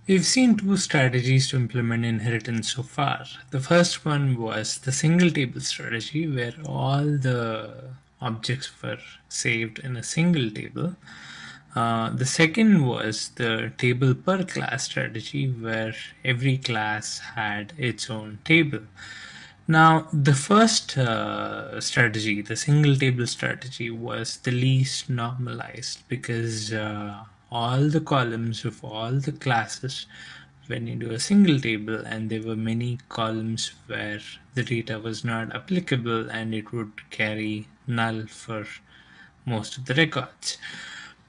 We've seen two strategies to implement inheritance so far. The first one was the single table strategy, where all the objects were saved in a single table. The second was the table per class strategy, where every class had its own table. Now, the first strategy, the single table strategy, was the least normalized because all the columns of all the classes went into a single table, and there were many columns where the data was not applicable and it would carry null for most of the records.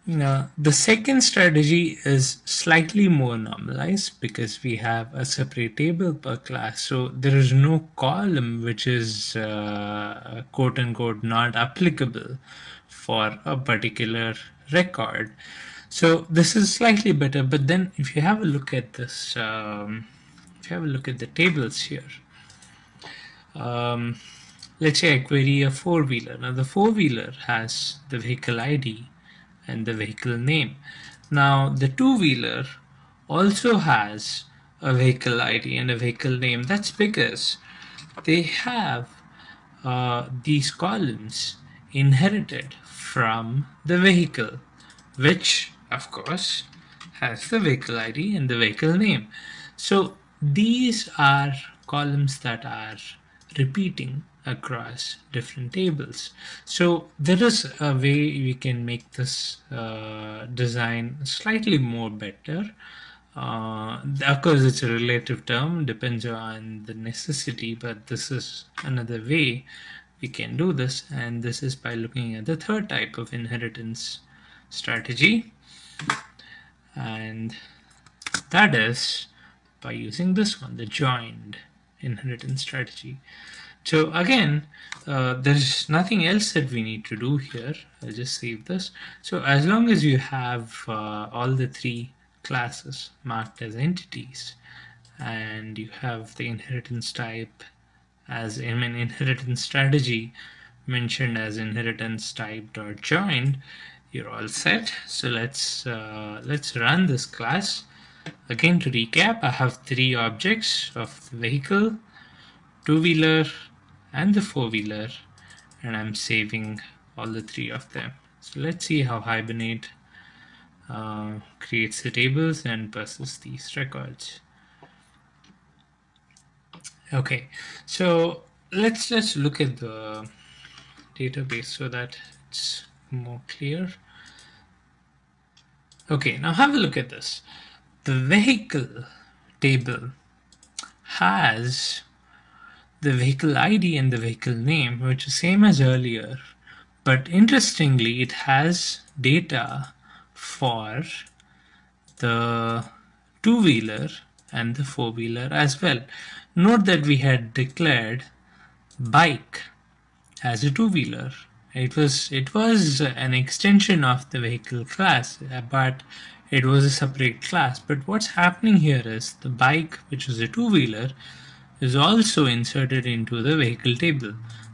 Now, the second strategy is slightly more normalized because we have a separate table per class. So there is no column which is quote unquote not applicable for a particular record. So this is slightly better. But then if you have a look at this, if you have a look at the tables here, um, let's say I query a four-wheeler. Now the four-wheeler has the vehicle ID and the vehicle name. Now the two-wheeler also has a vehicle ID and a vehicle name. That's because they have these columns inherited from the vehicle, which of course has the vehicle ID and the vehicle name. So these are columns that are repeating across different tables. So there is a way we can make this design slightly more better. Of course, it's a relative term, depends on the necessity, but this is another way we can do this, and this is by looking at the third type of inheritance strategy, and that is by using this one, the joined inheritance strategy. So again, there's nothing else that we need to do here. I'll just save this. So as long as you have all the three classes marked as entities, and you have the inheritance type as in an inheritance strategy mentioned as inheritance type dot joined, you're all set. So let's run this class. Again, to recap, I have three objects of the vehicle, two-wheeler, and the four-wheeler, and I'm saving all the three of them. So let's see how Hibernate creates the tables and parses these records. Okay, so let's just look at the database so that it's more clear. Okay, now have a look at this. The vehicle table has the vehicle ID and the vehicle name, which is same as earlier, but interestingly it has data for the two-wheeler and the four-wheeler as well. Note that we had declared bike as a two-wheeler. It was an extension of the vehicle class, but it was a separate class. But what's happening here is the bike, which was a two-wheeler, is also inserted into the vehicle table.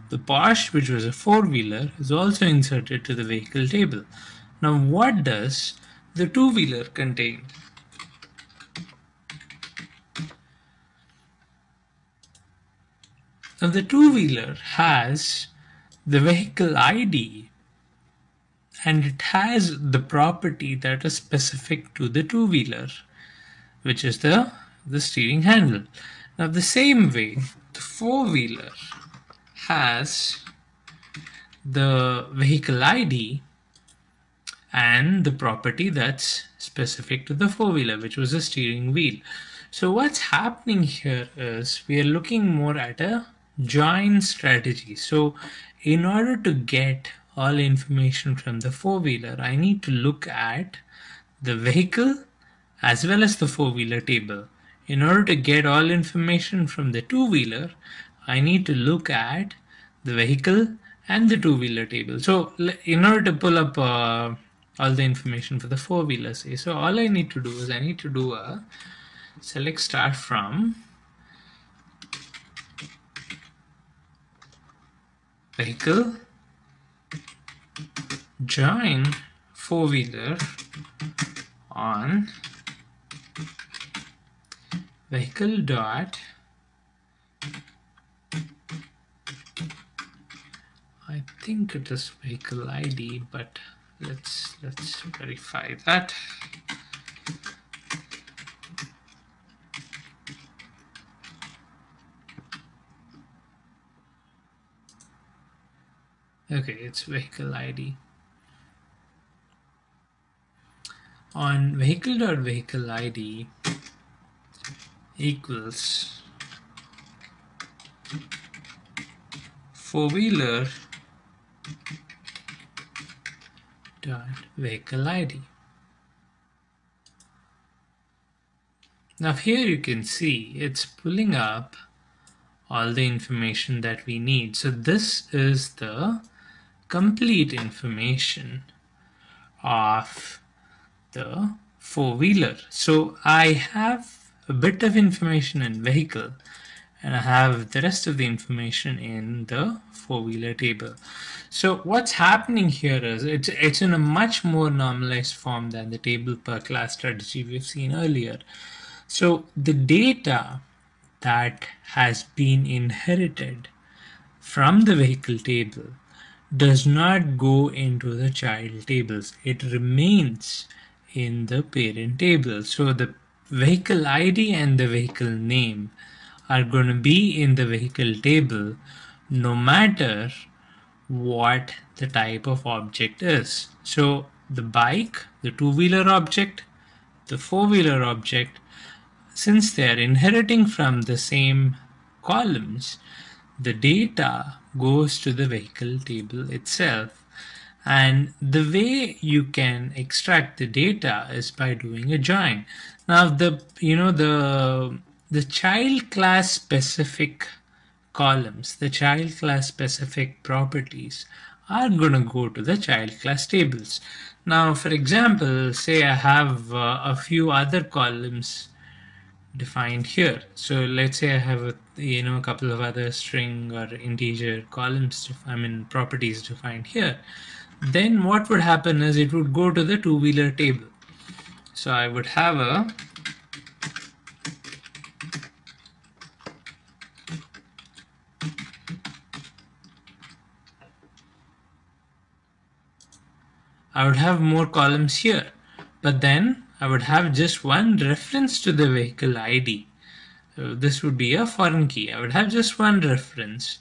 The Porsche, which was a four-wheeler, is also inserted to the vehicle table. Now what does the two-wheeler contain? Now the two-wheeler has the vehicle ID, and it has the property that is specific to the two-wheeler, which is the steering handle. Now the same way, the four-wheeler has the vehicle ID and the property that's specific to the four-wheeler, which was the steering wheel. So what's happening here is we are looking more at a join strategy. So in order to get all information from the four-wheeler, I need to look at the vehicle as well as the four-wheeler table. In order to get all information from the two-wheeler, I need to look at the vehicle and the two-wheeler table. So in order to pull up all the information for the four-wheeler, say, so all I need to do is I need to do a select start from vehicle join four-wheeler on vehicle dot, I think it is vehicle ID, but let's verify that. Okay, it's vehicle ID. On vehicle.vehicle ID equals four-wheeler dot vehicle ID. Now here you can see it's pulling up all the information that we need. So this is the complete information of the four-wheeler. So I have a bit of information in vehicle and I have the rest of the information in the four-wheeler table. So what's happening here is it's in a much more normalized form than the table per class strategy we've seen earlier. So the data that has been inherited from the vehicle table does not go into the child tables. It remains in the parent table. So the vehicle ID and the vehicle name are going to be in the vehicle table no matter what the type of object is. So the bike, the two-wheeler object, the four-wheeler object, since they are inheriting from the same columns, the data goes to the vehicle table itself. And the way you can extract the data is by doing a join. Now the child class specific columns, the child class specific properties are going to go to the child class tables. Now, for example, say I have a few other columns defined here. So let's say I have a couple of other string or integer columns, properties defined here. Then what would happen is it would go to the two-wheeler table. So I would have more columns here, but then I would have just one reference to the vehicle ID. So this would be a foreign key. I would have just one reference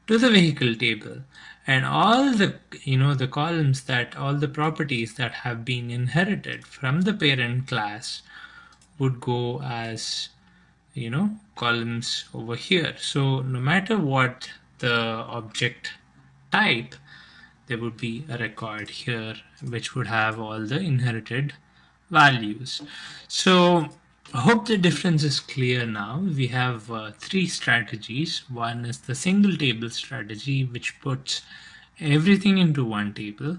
to the vehicle table, and all the the columns, that all the properties that have been inherited from the parent class would go as columns over here. So no matter what the object type, there would be a record here which would have all the inherited values. So I hope the difference is clear now. We have three strategies. One is the single table strategy, which puts everything into one table.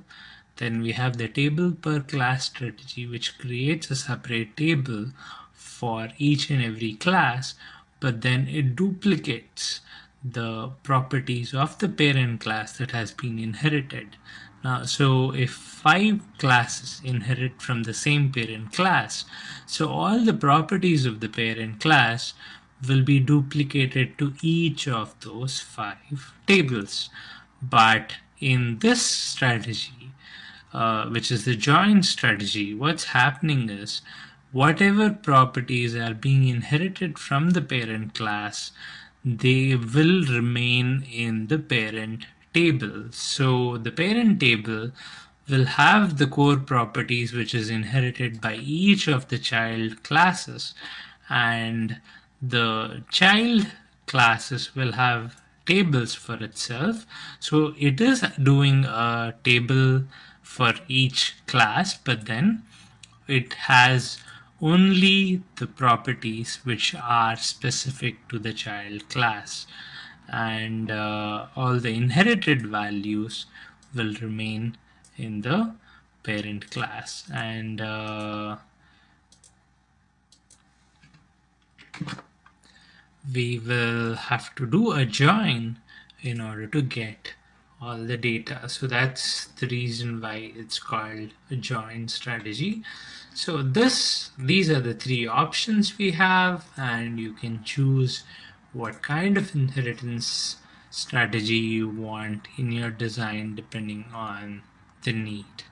Then we have the table per class strategy, which creates a separate table for each and every class, but then it duplicates the properties of the parent class that has been inherited. Now, so if 5 classes inherit from the same parent class, so all the properties of the parent class will be duplicated to each of those 5 tables. But in this strategy, which is the join strategy, what's happening is whatever properties are being inherited from the parent class, they will remain in the parent table. So the parent table will have the core properties which is inherited by each of the child classes, and the child classes will have tables for itself. So it is doing a table for each class, but then it has only the properties which are specific to the child class, and all the inherited values will remain in the parent class. And we will have to do a join in order to get all the data. So that's the reason why it's called a joint strategy. So these are the three options we have, and you can choose what kind of inheritance strategy you want in your design depending on the need.